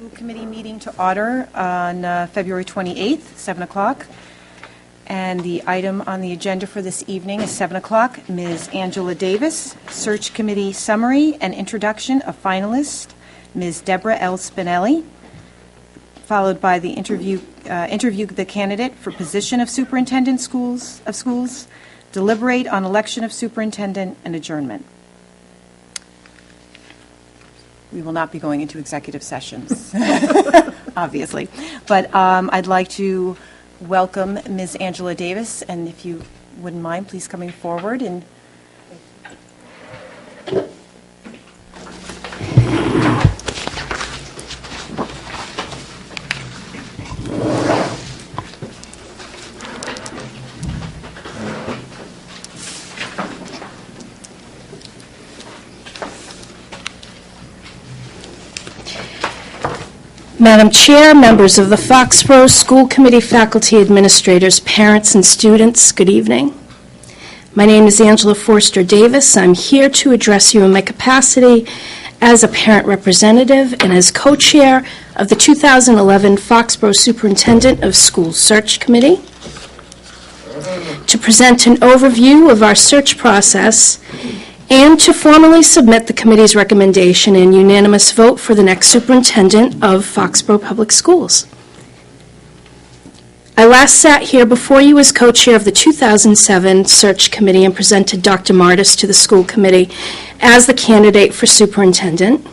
School committee meeting to order on February 28th, 7 o'clock. And the item on the agenda for this evening is 7 o'clock. Ms. Angela Davis, Search Committee Summary and Introduction of Finalists. Ms. Deborah L. Spinelli, followed by the interview the candidate for position of Superintendent of Schools, deliberate on election of Superintendent, and adjournment. We will not be going into executive sessions, obviously. But I'd like to welcome Ms. Angela Davis, and if you wouldn't mind, please coming forward. And Madam Chair, members of the Foxborough School Committee, faculty, administrators, parents, and students, good evening. My name is Angela Forster Davis. I'm here to address you in my capacity as a parent representative and as co-chair of the 2011 Foxborough Superintendent of Schools Search Committee, to present an overview of our search process and to formally submit the committee's recommendation and unanimous vote for the next superintendent of Foxborough Public Schools. I last sat here before you as co-chair of the 2007 search committee and presented Dr. Martis to the school committee as the candidate for superintendent.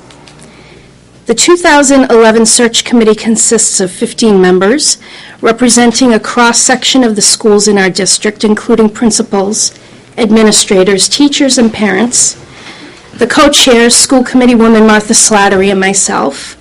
The 2011 search committee consists of 15 members, representing a cross-section of the schools in our district, including principals, administrators, teachers, and parents, the co-chairs, school committee woman Martha Slattery and myself,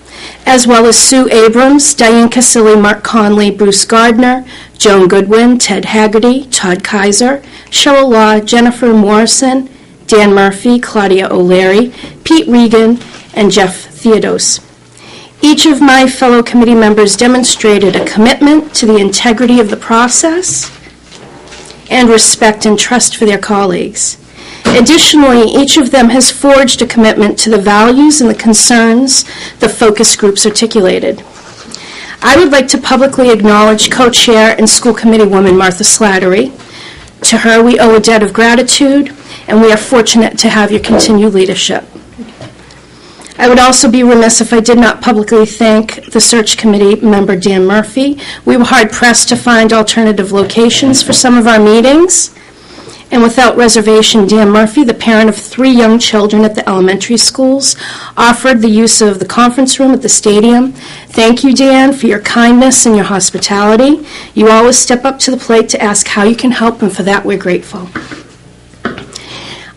as well as Sue Abrams, Diane Casilli, Mark Conley, Bruce Gardner, Joan Goodwin, Ted Haggerty, Todd Kaiser, Cheryl Law, Jennifer Morrison, Dan Murphy, Claudia O'Leary, Pete Regan, and Jeff Theodos. Each of my fellow committee members demonstrated a commitment to the integrity of the process and respect and trust for their colleagues. Additionally, each of them has forged a commitment to the values and the concerns the focus groups articulated. I would like to publicly acknowledge co-chair and school committee woman Martha Slattery. To her, we owe a debt of gratitude, and we are fortunate to have your continued leadership. I would also be remiss if I did not publicly thank the search committee member Dan Murphy. We were hard-pressed to find alternative locations for some of our meetings. And without reservation, Dan Murphy, the parent of 3 young children at the elementary schools, offered the use of the conference room at the stadium. Thank you, Dan, for your kindness and your hospitality. You always step up to the plate to ask how you can help, and for that we're grateful.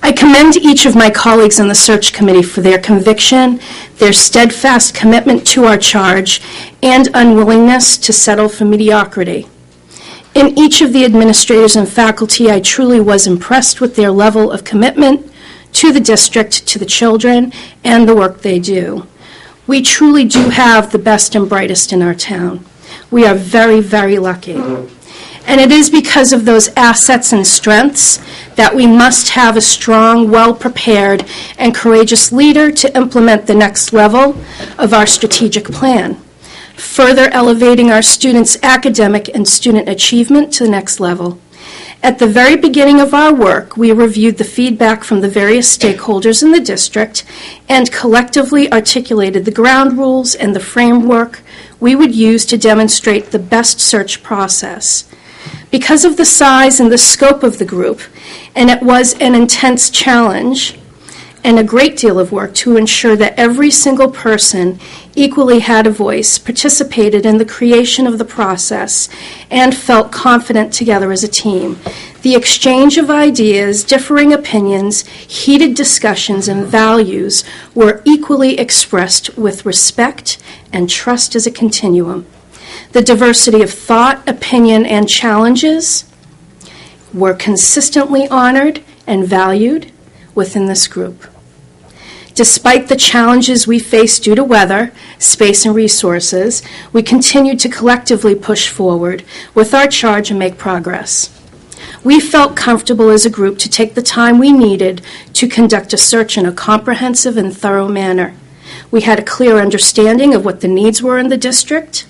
I commend each of my colleagues on the search committee for their conviction, their steadfast commitment to our charge, and unwillingness to settle for mediocrity. In each of the administrators and faculty, I truly was impressed with their level of commitment to the district, to the children, and the work they do. We truly do have the best and brightest in our town. We are very, very lucky. And it is because of those assets and strengths that we must have a strong, well-prepared, and courageous leader to implement the next level of our strategic plan, further elevating our students' academic and student achievement to the next level. At the very beginning of our work, we reviewed the feedback from the various stakeholders in the district and collectively articulated the ground rules and the framework we would use to demonstrate the best search process. Because of the size and the scope of the group, and it was an intense challenge and a great deal of work to ensure that every single person equally had a voice, participated in the creation of the process, and felt confident together as a team. The exchange of ideas, differing opinions, heated discussions, and values were equally expressed with respect and trust as a continuum. The diversity of thought, opinion, and challenges were consistently honored and valued within this group. Despite the challenges we faced due to weather, space, and resources, we continued to collectively push forward with our charge and make progress. We felt comfortable as a group to take the time we needed to conduct a search in a comprehensive and thorough manner. We had a clear understanding of what the needs were in the district,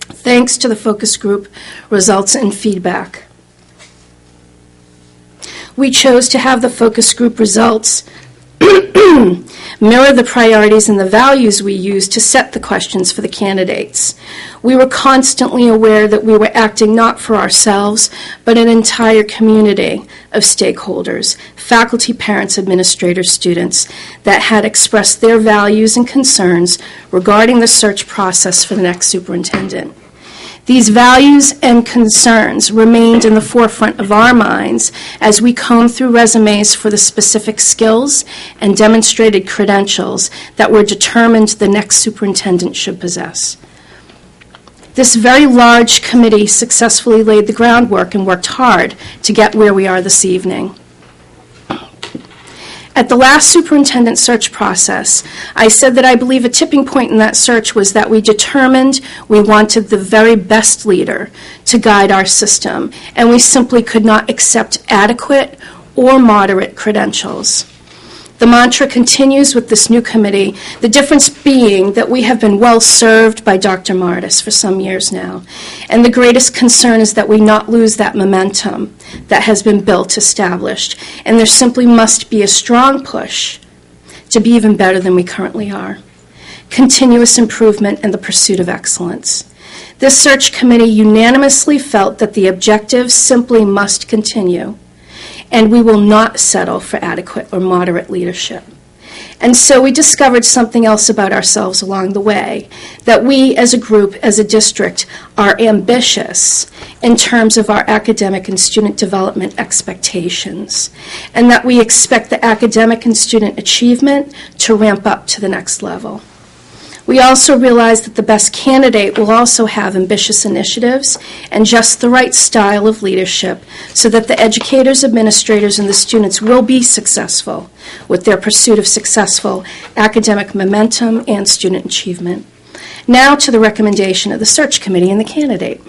thanks to the focus group results and feedback. We chose to have the focus group results mirror the priorities and the values we used to set the questions for the candidates. We were constantly aware that we were acting not for ourselves, but an entire community of stakeholders, faculty, parents, administrators, students, that had expressed their values and concerns regarding the search process for the next superintendent. These values and concerns remained in the forefront of our minds as we combed through resumes for the specific skills and demonstrated credentials that were determined the next superintendent should possess. This very large committee successfully laid the groundwork and worked hard to get where we are this evening. At the last superintendent search process, I said that I believe a tipping point in that search was that we determined we wanted the very best leader to guide our system, and we simply could not accept adequate or moderate credentials. The mantra continues with this new committee, the difference being that we have been well served by Dr. Martis for some years now, and the greatest concern is that we not lose that momentum that has been built, established, and there simply must be a strong push to be even better than we currently are. Continuous improvement and the pursuit of excellence. This search committee unanimously felt that the objectives simply must continue, and we will not settle for adequate or moderate leadership. And so we discovered something else about ourselves along the way, that we as a group, as a district, are ambitious in terms of our academic and student development expectations, and that we expect the academic and student achievement to ramp up to the next level. We also realize that the best candidate will also have ambitious initiatives and just the right style of leadership so that the educators, administrators, and the students will be successful with their pursuit of successful academic momentum and student achievement. Now to the recommendation of the search committee and the candidate.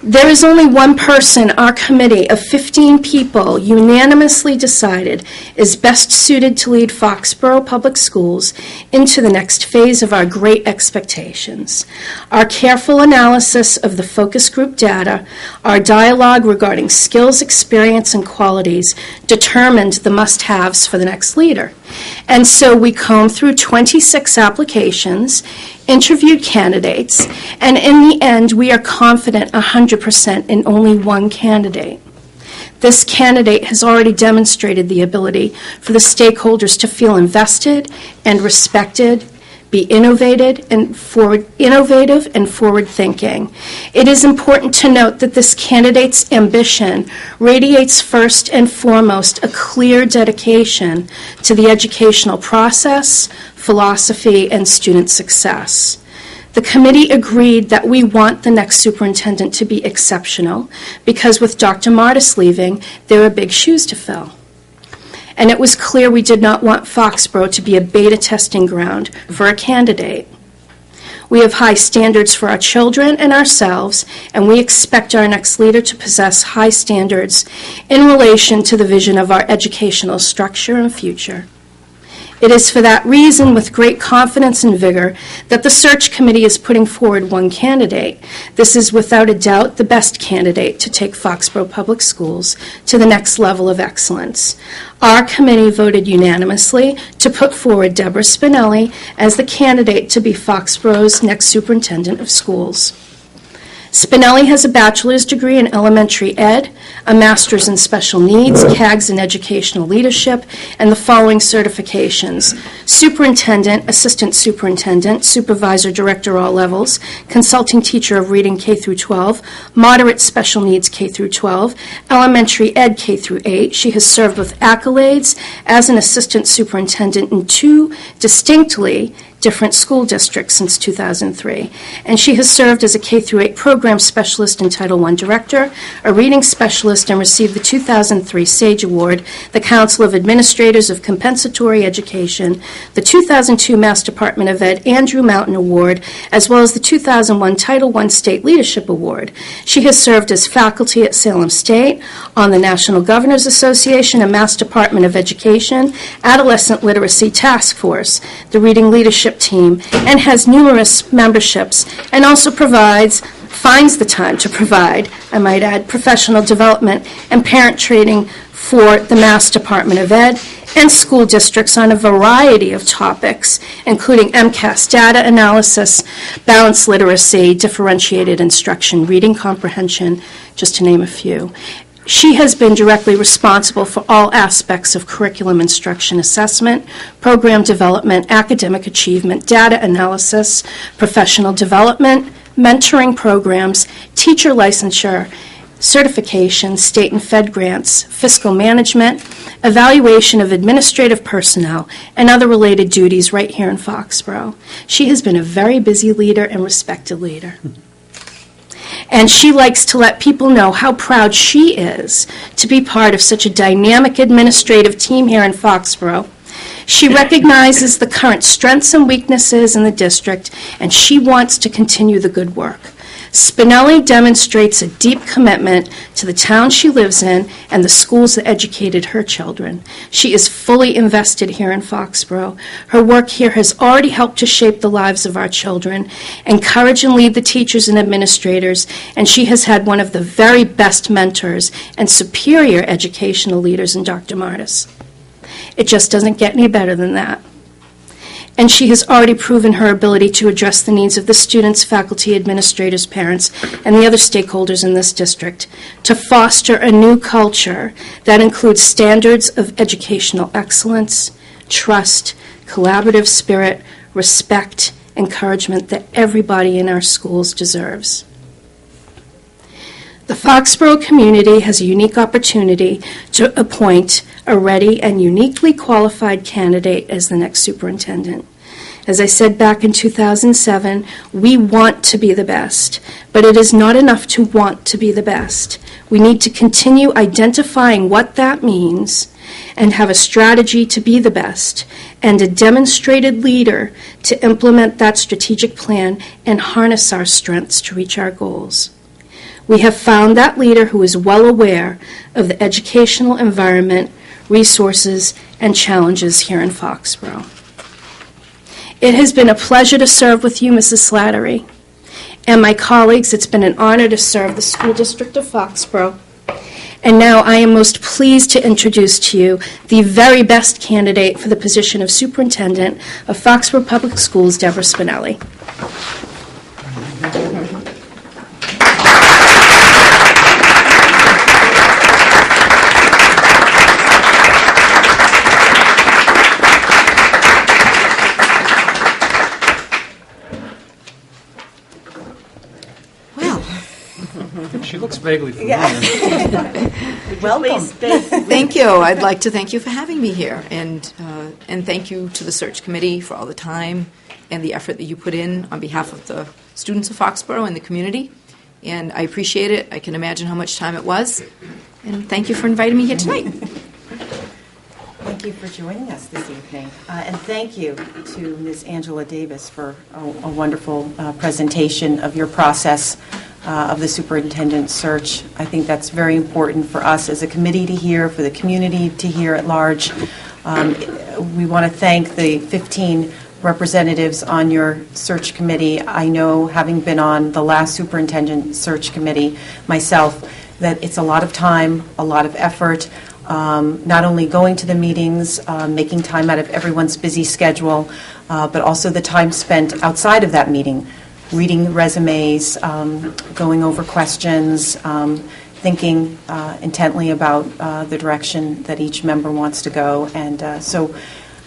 There is only one person our committee of 15 people unanimously decided is best suited to lead Foxborough Public Schools into the next phase of our great expectations. Our careful analysis of the focus group data, our dialogue regarding skills, experience, and qualities determined the must-haves for the next leader. And so we combed through 26 applications, interviewed candidates, and in the end, we are confident 100% in only one candidate. This candidate has already demonstrated the ability for the stakeholders to feel invested and respected, be innovative and forward-thinking. It is important to note that this candidate's ambition radiates first and foremost a clear dedication to the educational process, philosophy, and student success. The committee agreed that we want the next superintendent to be exceptional because with Dr. Martis leaving, there are big shoes to fill. And it was clear we did not want Foxborough to be a beta testing ground for a candidate. We have high standards for our children and ourselves, and we expect our next leader to possess high standards in relation to the vision of our educational structure and future. It is for that reason, with great confidence and vigor, that the search committee is putting forward one candidate. This is without a doubt the best candidate to take Foxborough Public Schools to the next level of excellence. Our committee voted unanimously to put forward Deborah Spinelli as the candidate to be Foxborough's next superintendent of schools. Spinelli has a bachelor's degree in elementary ed, a master's in special needs, CAGS in educational leadership, and the following certifications: superintendent, assistant superintendent, supervisor, director, all levels, consulting teacher of reading K through 12, moderate special needs K through 12, elementary ed K through 8. She has served with accolades as an assistant superintendent in 2 distinctly different school districts since 2003, and she has served as a K-8 program specialist and Title I director, a reading specialist, and received the 2003 SAGE Award, the Council of Administrators of Compensatory Education, the 2002 Mass Department of Ed Andrew Mountain Award, as well as the 2001 Title I State Leadership Award. She has served as faculty at Salem State, on the National Governors Association and Mass Department of Education Adolescent Literacy Task Force, the Reading Leadership Team, and has numerous memberships, and also finds the time to provide, I might add, professional development and parent training for the Mass Department of Ed and school districts on a variety of topics, including MCAS data analysis, balanced literacy, differentiated instruction, reading comprehension, just to name a few. She has been directly responsible for all aspects of curriculum instruction assessment, program development, academic achievement, data analysis, professional development, mentoring programs, teacher licensure, certification, state and Fed grants, fiscal management, evaluation of administrative personnel, and other related duties right here in Foxborough. She has been a very busy leader and respected leader. And she likes to let people know how proud she is to be part of such a dynamic administrative team here in Foxborough. She recognizes the current strengths and weaknesses in the district, and she wants to continue the good work. Spinelli demonstrates a deep commitment to the town she lives in and the schools that educated her children. She is fully invested here in Foxborough. Her work here has already helped to shape the lives of our children, encourage and lead the teachers and administrators, and she has had one of the very best mentors and superior educational leaders in Dr. Martis. It just doesn't get any better than that. And she has already proven her ability to address the needs of the students, faculty, administrators, parents, and the other stakeholders in this district to foster a new culture that includes standards of educational excellence, trust, collaborative spirit, respect, encouragement that everybody in our schools deserves. The Foxborough community has a unique opportunity to appoint a ready and uniquely qualified candidate as the next superintendent. As I said back in 2007, we want to be the best, but it is not enough to want to be the best. We need to continue identifying what that means and have a strategy to be the best and a demonstrated leader to implement that strategic plan and harness our strengths to reach our goals. We have found that leader who is well aware of the educational environment, resources, and challenges here in Foxborough. It has been a pleasure to serve with you, Mrs. Slattery, and my colleagues. It's been an honor to serve the school district of Foxborough. And now I am most pleased to introduce to you the very best candidate for the position of superintendent of Foxborough Public Schools, Deborah Spinelli. She looks vaguely familiar. Welcome. Thank you. I'd like to thank you for having me here, and thank you to the search committee for all the time and the effort that you put in on behalf of the students of Foxborough and the community. And I appreciate it. I can imagine how much time it was. And thank you for inviting me here tonight. Thank you for joining us this evening. And thank you to Ms. Angela Davis for a wonderful presentation of your process of the superintendent search. I think that's very important for us as a committee to hear, for the community to hear at large. We want to thank the 15 representatives on your search committee. I know, having been on the last superintendent search committee myself, that it's a lot of time, a lot of effort, not only going to the meetings, making time out of everyone's busy schedule, but also the time spent outside of that meeting, reading resumes, going over questions, thinking intently about the direction that each member wants to go. And so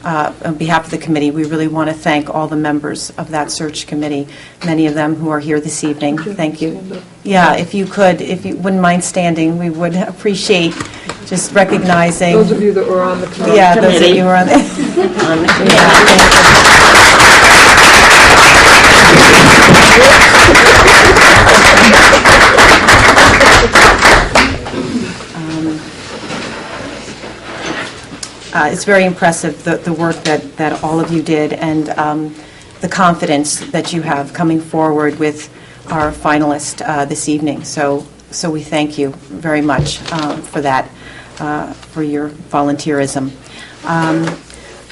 on behalf of the committee, we really want to thank all the members of that search committee, many of them who are here this evening. Thank you. Yeah, if you wouldn't mind standing, we would appreciate just recognizing. Those of you that were on the committee. Yeah, those of you who were on the committee. it's very impressive, the work that all of you did, and the confidence that you have coming forward with our finalist this evening. So we thank you very much for that, for your volunteerism.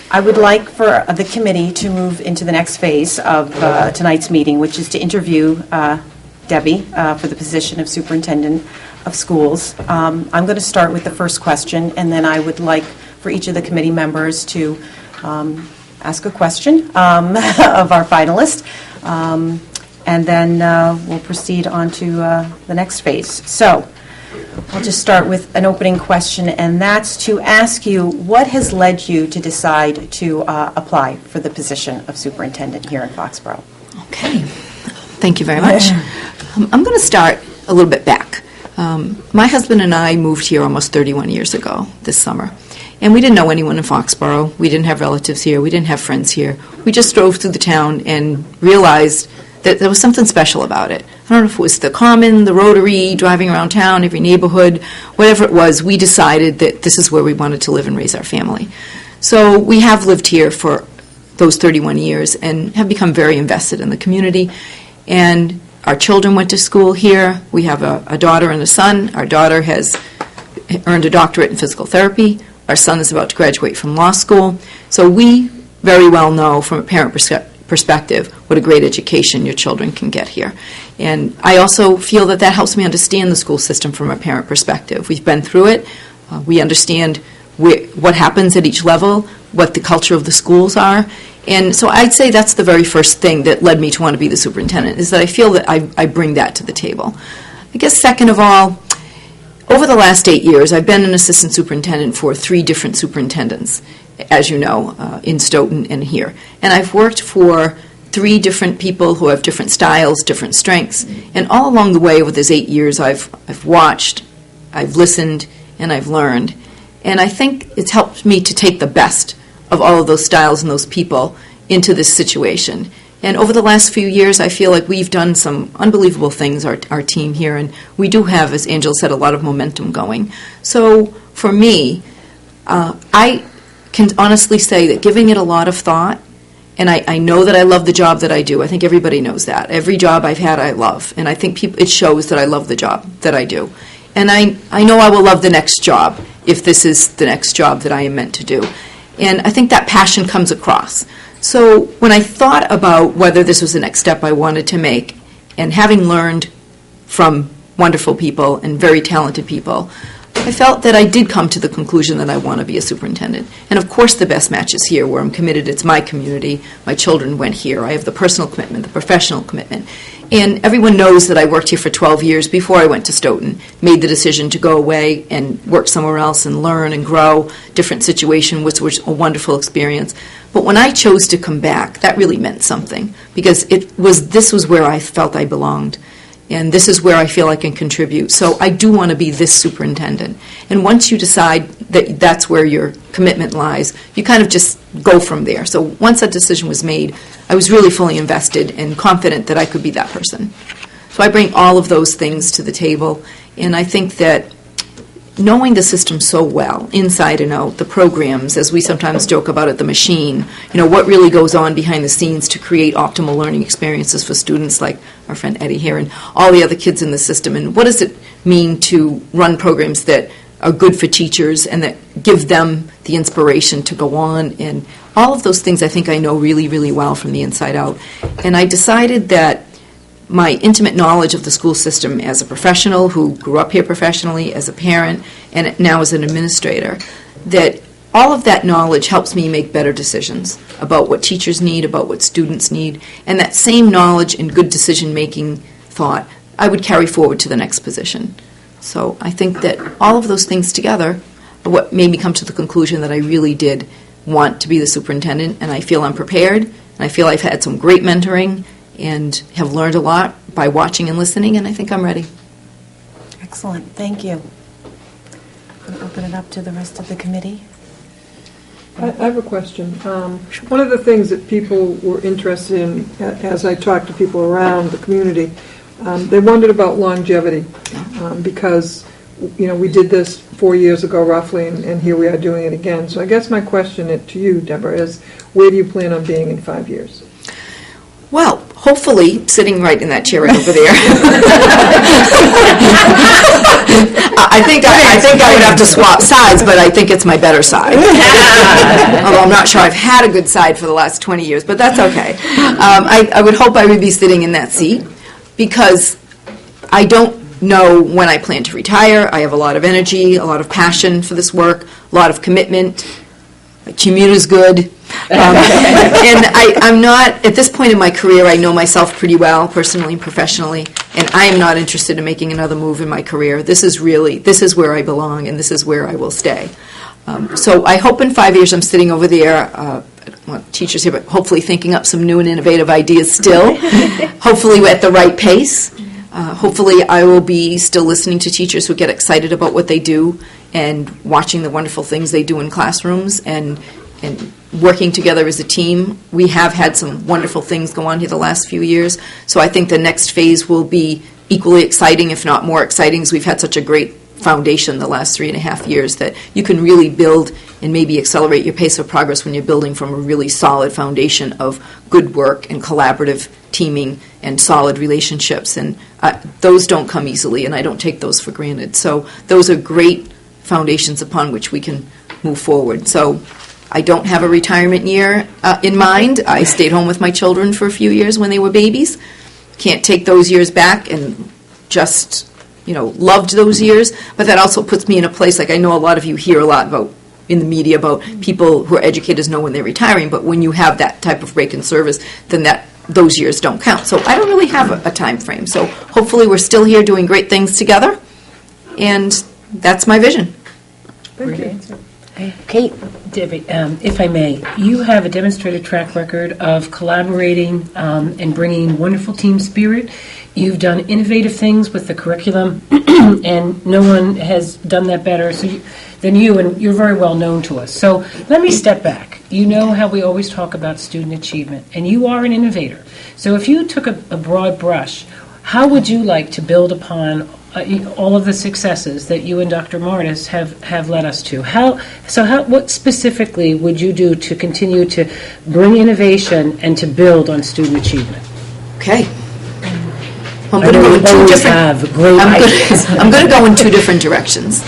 I would like for the committee to move into the next phase of tonight's meeting, which is to interview Debbie for the position of Superintendent of Schools. I'm going to start with the first question, and then I would like for each of the committee members to ask a question of our finalist, and then we'll proceed on to the next phase. So I'll just start with an opening question, and that's to ask you, what has led you to decide to apply for the position of superintendent here in Foxborough? Okay. Thank you very much. I'm going to start a little bit back. My husband and I moved here almost 31 years ago this summer. And we didn't know anyone in Foxborough. We didn't have relatives here. We didn't have friends here. We just drove through the town and realized that there was something special about it. I don't know if it was the Common, the Rotary, driving around town, every neighborhood, whatever it was, we decided that this is where we wanted to live and raise our family. So we have lived here for those 31 years and have become very invested in the community. And our children went to school here. We have a daughter and a son. Our daughter has earned a doctorate in physical therapy. Our son is about to graduate from law school. So we very well know from a parent perspective what a great education your children can get here. And I also feel that that helps me understand the school system from a parent perspective. We've been through it. We understand what happens at each level, what the culture of the schools are. And so I'd say that's the very first thing that led me to want to be the superintendent, is that I feel that I bring that to the table. I guess second of all, over the last 8 years, I've been an assistant superintendent for 3 different superintendents, as you know, in Stoughton and here. And I've worked for 3 different people who have different styles, different strengths. And all along the way over these 8 years, I've watched, I've listened, and I've learned. And I think it's helped me to take the best of all of those styles and those people into this situation. And over the last few years, I feel like we've done some unbelievable things, our team here, and we do have, as Angela said, a lot of momentum going. So for me, I can honestly say that giving it a lot of thought, and I know that I love the job that I do. I think everybody knows that. Every job I've had, I love. And I think it shows that I love the job that I do. And I know I will love the next job if this is the next job that I am meant to do. And I think that passion comes across. So when I thought about whether this was the next step I wanted to make, and having learned from wonderful people and very talented people, I felt that I did come to the conclusion that I want to be a superintendent. And of course the best match is here, where I'm committed. It's my community. My children went here. I have the personal commitment, the professional commitment. And everyone knows that I worked here for 12 years before I went to Stoughton, made the decision to go away and work somewhere else and learn and grow, different situation, which was a wonderful experience. But when I chose to come back, that really meant something, because this was where I felt I belonged. And this is where I feel I can contribute. So I do want to be this superintendent. And once you decide that that's where your commitment lies, you kind of just go from there. So once that decision was made, I was really fully invested and confident that I could be that person. So I bring all of those things to the table. And I think that knowing the system so well, inside and out, the programs, as we sometimes joke about it, the machine, what really goes on behind the scenes to create optimal learning experiences for students like our friend Eddie here and all the other kids in the system, and what does it mean to run programs that are good for teachers and that give them the inspiration to go on, and all of those things I think I know really, really well from the inside out. And I decided that my intimate knowledge of the school system as a professional who grew up here professionally, as a parent, and now as an administrator, that all of that knowledge helps me make better decisions about what teachers need, about what students need, and that same knowledge and good decision-making thought I would carry forward to the next position. So I think that all of those things together are what made me come to the conclusion that I really did want to be the superintendent, and I feel I'm prepared, and I feel I've had some great mentoring and have learned a lot by watching and listening, and I think I'm ready. Excellent. Thank you. I'm going to open it up to the rest of the committee. I have a question. One of the things that people were interested in, as I talked to people around the community, they wondered about longevity, because we did this 4 years ago roughly, and here we are doing it again. So I guess my question to you, Deborah, is where do you plan on being in 5 years? Well, hopefully, sitting right in that chair right over there. I think I would have to swap sides, but I think it's my better side. Although I'm not sure I've had a good side for the last 20 years, but that's okay. I would hope I would be sitting in that seat, because I don't know when I plan to retire. I have a lot of energy, a lot of passion for this work, a lot of commitment. My commute is good. And I'm not, at this point in my career, I know myself pretty well, personally and professionally, and I am not interested in making another move in my career. This is where I belong, and this is where I will stay. So I hope in 5 years I'm sitting over there, I don't want teachers here, but hopefully thinking up some new and innovative ideas still, hopefully at the right pace. Hopefully I will be still listening to teachers who get excited about what they do and watching the wonderful things they do in classrooms and working together as a team. We have had some wonderful things go on here the last few years, so I think the next phase will be equally exciting, if not more exciting, as we've had such a great foundation the last 3.5 years that you can really build and maybe accelerate your pace of progress when you're building from a really solid foundation of good work and collaborative teaming and solid relationships. And those don't come easily, and I don't take those for granted. So those are great foundations upon which we can move forward. So I don't have a retirement year in mind. I stayed home with my children for a few years when they were babies. Can't take those years back, and just loved those years, but that also puts me in a place, like I know a lot of you hear a lot about in the media about people who are educators know when they're retiring, but when you have that type of break in service, then those years don't count. So I don't really have a time frame. So hopefully we're still here doing great things together, and that's my vision. Thank you. Kate. Debbie, if I may, you have a demonstrated track record of collaborating and bringing wonderful team spirit. You've done innovative things with the curriculum, and no one has done that better than you, and you're very well known to us. So let me step back. You know how we always talk about student achievement, and you are an innovator. So if you took a broad brush, how would you like to build upon all of the successes that you and Dr. Martis have led us to? What specifically would you do to continue to bring innovation and to build on student achievement? Okay. I'm going to go in two different. I'm going to go in two different directions.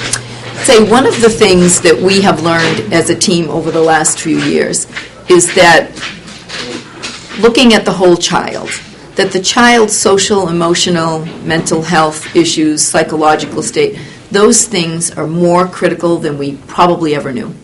Say one of the things that we have learned as a team over the last few years is that looking at the whole child, that the child's social, emotional, mental health issues, psychological state, those things are more critical than we probably ever knew.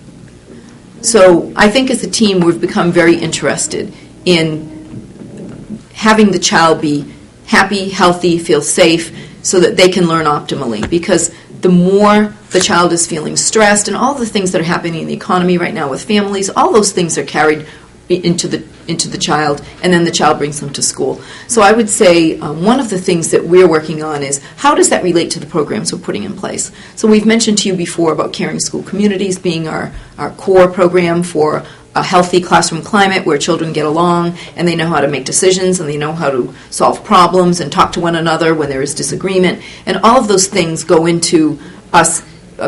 So I think as a team we've become very interested in having the child be happy, healthy, feel safe, so that they can learn optimally. Because the more the child is feeling stressed, and all the things that are happening in the economy right now with families, all those things are carried into the child, and then the child brings them to school. So I would say one of the things that we're working on is how does that relate to the programs we're putting in place. So we've mentioned to you before about Caring School Communities being our core program for a healthy classroom climate where children get along and they know how to make decisions and they know how to solve problems and talk to one another when there is disagreement. And all of those things go into us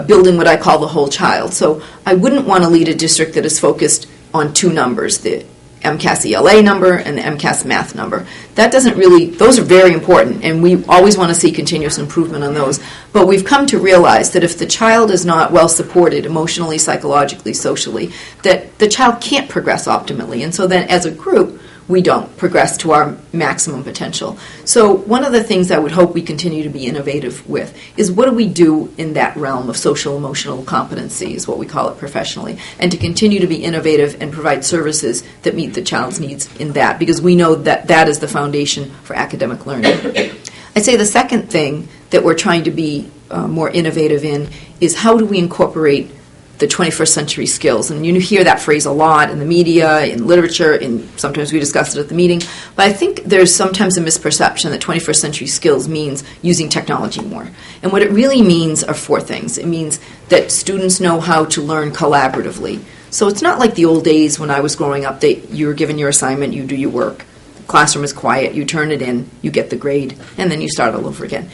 building what I call the whole child. So I wouldn't want to lead a district that is focused on two numbers, the MCAS ELA number and the MCAS math number. That doesn't really, those are very important, and we always want to see continuous improvement on those. But we've come to realize that if the child is not well supported emotionally, psychologically, socially, that the child can't progress optimally. And so then as a group, we don't progress to our maximum potential. So one of the things I would hope we continue to be innovative with is what do we do in that realm of social emotional competency, is what we call it professionally, and to continue to be innovative and provide services that meet the child's needs in that, because we know that that is the foundation for academic learning. I'd say the second thing that we're trying to be more innovative in is how do we incorporate the 21st century skills. And you hear that phrase a lot in the media, in literature, and sometimes we discuss it at the meeting. But I think there's sometimes a misperception that 21st century skills means using technology more. And what it really means are four things. It means that students know how to learn collaboratively. So it's not like the old days when I was growing up that you were given your assignment, you do your work. The classroom is quiet, you turn it in, you get the grade, and then you start all over again.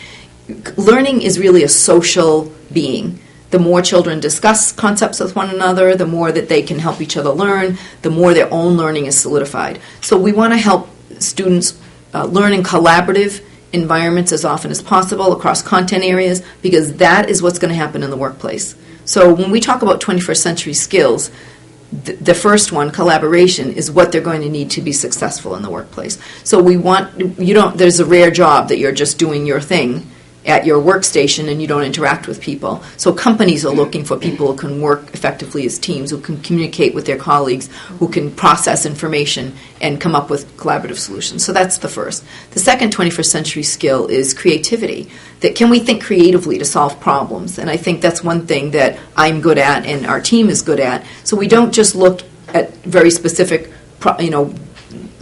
learning is really a social being. The more children discuss concepts with one another, the more that they can help each other learn, the more their own learning is solidified. So we want to help students learn in collaborative environments as often as possible across content areas, because that is what's going to happen in the workplace. So when we talk about 21st century skills, the first one, collaboration, is what they're going to need to be successful in the workplace. So there's a rare job that you're just doing your thing at your workstation and you don't interact with people. So companies are looking for people who can work effectively as teams, who can communicate with their colleagues, who can process information and come up with collaborative solutions. So that's the first. The second 21st century skill is creativity. That can we think creatively to solve problems? And I think that's one thing that I'm good at and our team is good at. So we don't just look at very specific,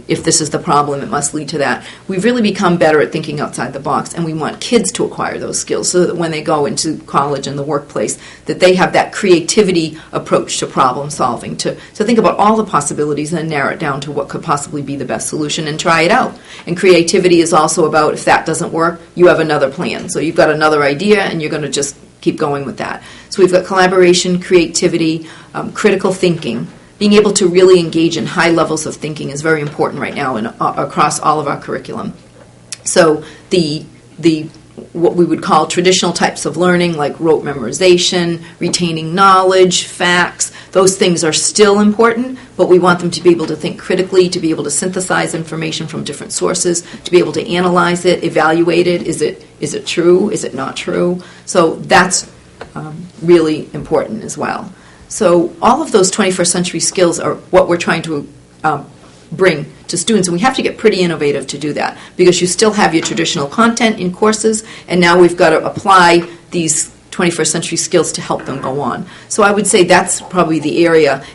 if this is the problem, it must lead to that. We've really become better at thinking outside the box, and we want kids to acquire those skills so that when they go into college and the workplace, that they have that creativity approach to problem solving, to think about all the possibilities and then narrow it down to what could possibly be the best solution and try it out. And creativity is also about, if that doesn't work, you have another plan. So you've got another idea, and you're going to just keep going with that. So we've got collaboration, creativity, critical thinking. Being able to really engage in high levels of thinking is very important right now across all of our curriculum. So the what we would call traditional types of learning, like rote memorization, retaining knowledge, facts, those things are still important, but we want them to be able to think critically, to be able to synthesize information from different sources, to be able to analyze it, evaluate it. Is it true? Is it not true? So that's really important as well. So all of those 21st century skills are what we're trying to bring to students, and we have to get pretty innovative to do that, because you still have your traditional content in courses, and now we've got to apply these 21st century skills to help them go on. So I would say that's probably the area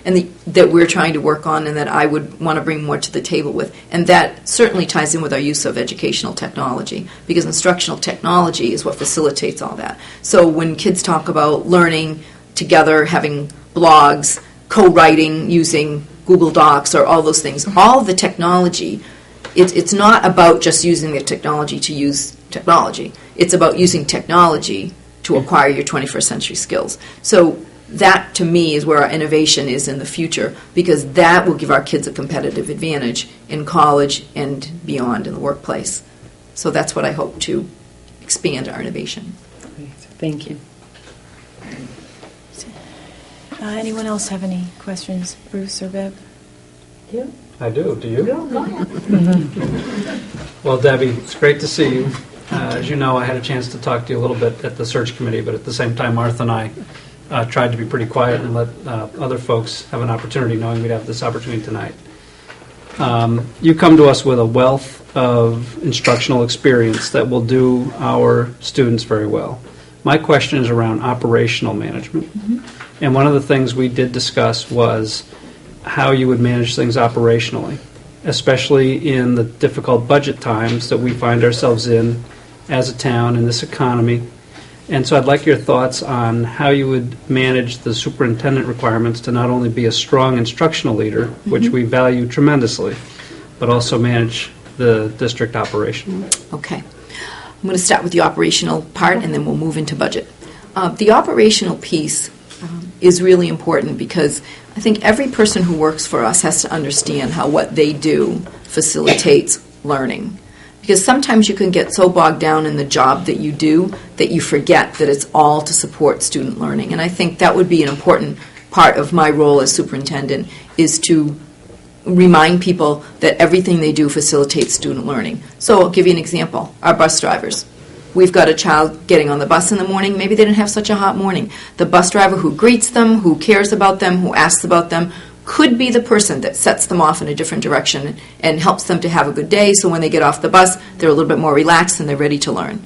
that we're trying to work on and that I would want to bring more to the table with. And that certainly ties in with our use of educational technology, because instructional technology is what facilitates all that. So when kids talk about learning together, having blogs, co-writing using Google Docs or all those things, all of the technology, it's not about just using the technology to use technology. It's about using technology to acquire your 21st century skills. So that, to me, is where our innovation is in the future, because that will give our kids a competitive advantage in college and beyond in the workplace. So that's what I hope to expand our innovation. Great. Thank you. Anyone else have any questions? Bruce or Bev? I do. Do you? Well, Debbie, it's great to see you. As you know, I had a chance to talk to you a little bit at the search committee, but at the same time, Martha and I tried to be pretty quiet and let other folks have an opportunity, knowing we'd have this opportunity tonight. You come to us with a wealth of instructional experience that will do our students very well. My question is around operational management. And one of the things we did discuss was how you would manage things operationally, especially in the difficult budget times that we find ourselves in as a town in this economy. And so I'd like your thoughts on how you would manage the superintendent requirements to not only be a strong instructional leader, which we value tremendously, but also manage the district operation. Okay. I'm going to start with the operational part, and then we'll move into budget. The operational piece is really important, because I think every person who works for us has to understand how what they do facilitates learning. Because sometimes you can get so bogged down in the job that you do that you forget that it's all to support student learning. And I think that would be an important part of my role as superintendent, is to remind people that everything they do facilitates student learning. So I'll give you an example. Our bus drivers. We've got a child getting on the bus in the morning. Maybe they didn't have such a hot morning. The bus driver who greets them, who cares about them, who asks about them, could be the person that sets them off in a different direction and helps them to have a good day, so when they get off the bus, they're a little bit more relaxed and they're ready to learn.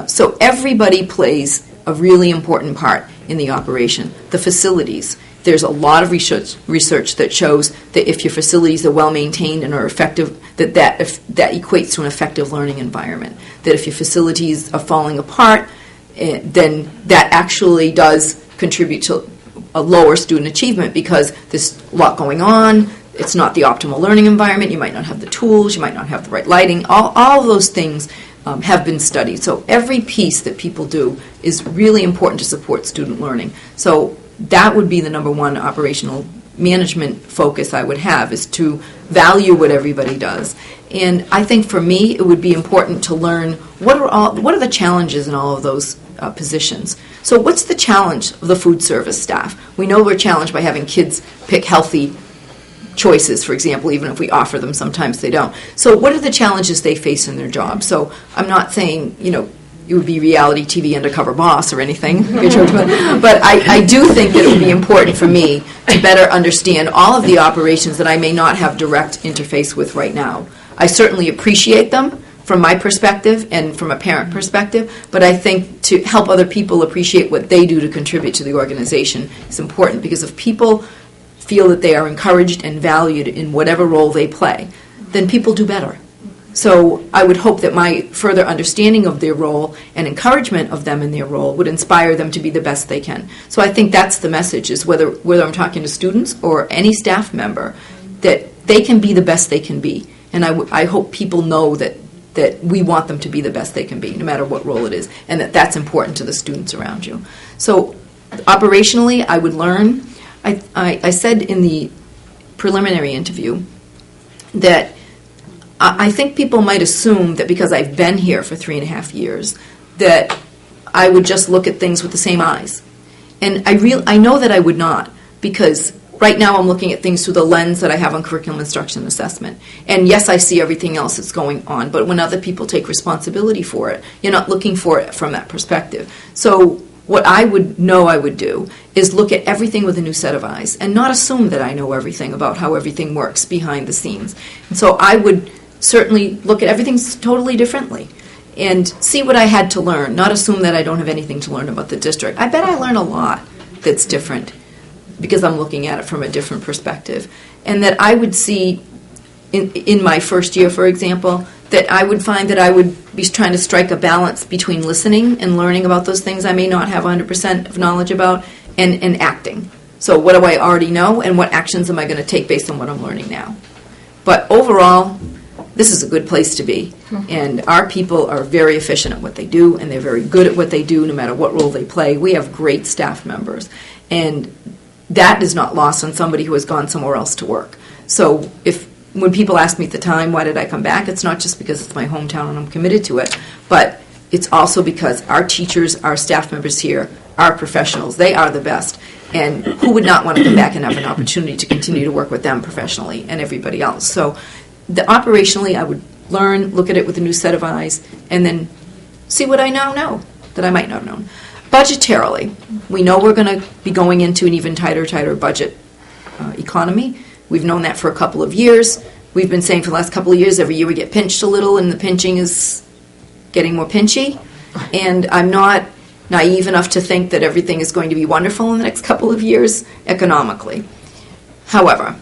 So everybody plays a really important part in the operation. The facilities. There's a lot of research that shows that if your facilities are well maintained and are effective, that equates to an effective learning environment. That if your facilities are falling apart, then that actually does contribute to a lower student achievement, because there's a lot going on. It's not the optimal learning environment. You might not have the tools. You might not have the right lighting. All of those things have been studied. So every piece that people do is really important to support student learning. So that would be the number one operational management focus I would have, is to value what everybody does. And I think for me, it would be important to learn what are the challenges in all of those positions. So what's the challenge of the food service staff? We know we're challenged by having kids pick healthy choices, for example, even if we offer them, sometimes they don't. So what are the challenges they face in their job? So I'm not saying, it would be reality TV undercover boss or anything, but I do think that it would be important for me to better understand all of the operations that I may not have direct interface with right now. I certainly appreciate them from my perspective and from a parent perspective, but I think to help other people appreciate what they do to contribute to the organization is important, because if people feel that they are encouraged and valued in whatever role they play, then people do better. So I would hope that my further understanding of their role and encouragement of them in their role would inspire them to be the best they can. So I think that's the message, is whether I'm talking to students or any staff member, that they can be the best they can be. And I hope people know that we want them to be the best they can be, no matter what role it is, and that's important to the students around you. So operationally, I would learn. I said in the preliminary interview that I think people might assume that because I've been here for 3.5 years, that I would just look at things with the same eyes. And I know that I would not, because right now I'm looking at things through the lens that I have on curriculum instruction and assessment. And yes, I see everything else that's going on, but when other people take responsibility for it, you're not looking for it from that perspective. So what I would do is look at everything with a new set of eyes and not assume that I know everything about how everything works behind the scenes. And so I would certainly look at everything totally differently and see what I had to learn, not assume that I don't have anything to learn about the district. I bet I learn a lot that's different because I'm looking at it from a different perspective. And that I would see in my first year, for example, that I would find that I would be trying to strike a balance between listening and learning about those things I may not have 100% of knowledge about, and acting. So what do I already know, and what actions am I going to take based on what I'm learning now? But overall, this is a good place to be. And our people are very efficient at what they do, and they're very good at what they do, no matter what role they play. We have great staff members. And that is not lost on somebody who has gone somewhere else to work. So when people ask me at the time, why did I come back, it's not just because it's my hometown and I'm committed to it, but it's also because our teachers, our staff members here, are professionals. They are the best. And who would not want to come back and have an opportunity to continue to work with them professionally and everybody else? So operationally, I would learn, look at it with a new set of eyes, and then see what I now know that I might not have known. Budgetarily, we know we're going to be going into an even tighter budget economy. We've known that for a couple of years. We've been saying for the last couple of years, every year we get pinched a little, and the pinching is getting more pinchy. And I'm not naive enough to think that everything is going to be wonderful in the next couple of years economically. However,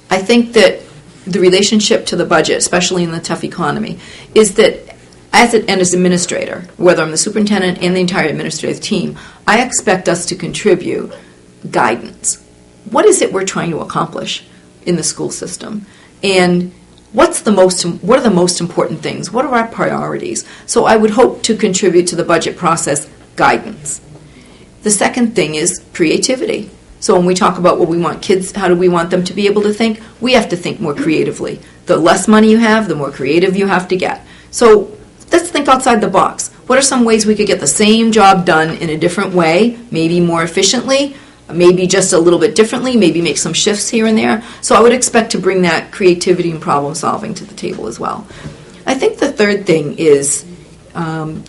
I think that the relationship to the budget, especially in the tough economy, is that as an administrator, whether I'm the superintendent and the entire administrative team, I expect us to contribute guidance. What is it we're trying to accomplish in the school system? And what are the most important things? What are our priorities? So I would hope to contribute to the budget process guidance. The second thing is creativity. So when we talk about what we want kids, how do we want them to be able to think? We have to think more creatively. The less money you have, the more creative you have to get. So let's think outside the box. What are some ways we could get the same job done in a different way, maybe more efficiently, maybe just a little bit differently, maybe make some shifts here and there? So I would expect to bring that creativity and problem solving to the table as well. I think the third thing is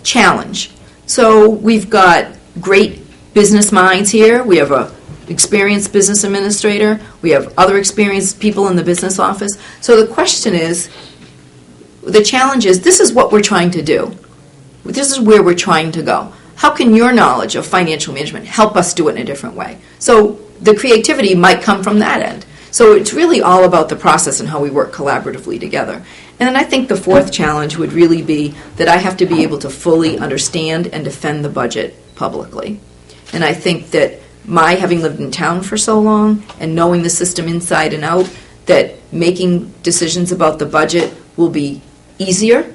challenge. So we've got great business minds here. We have a experienced business administrator. We have other experienced people in the business office. So the question is, the challenge is, this is what we're trying to do. This is where we're trying to go. How can your knowledge of financial management help us do it in a different way? So the creativity might come from that end. So it's really all about the process and how we work collaboratively together. And then I think the fourth challenge would really be that I have to be able to fully understand and defend the budget publicly. And I think that my having lived in town for so long and knowing the system inside and out, that making decisions about the budget will be easier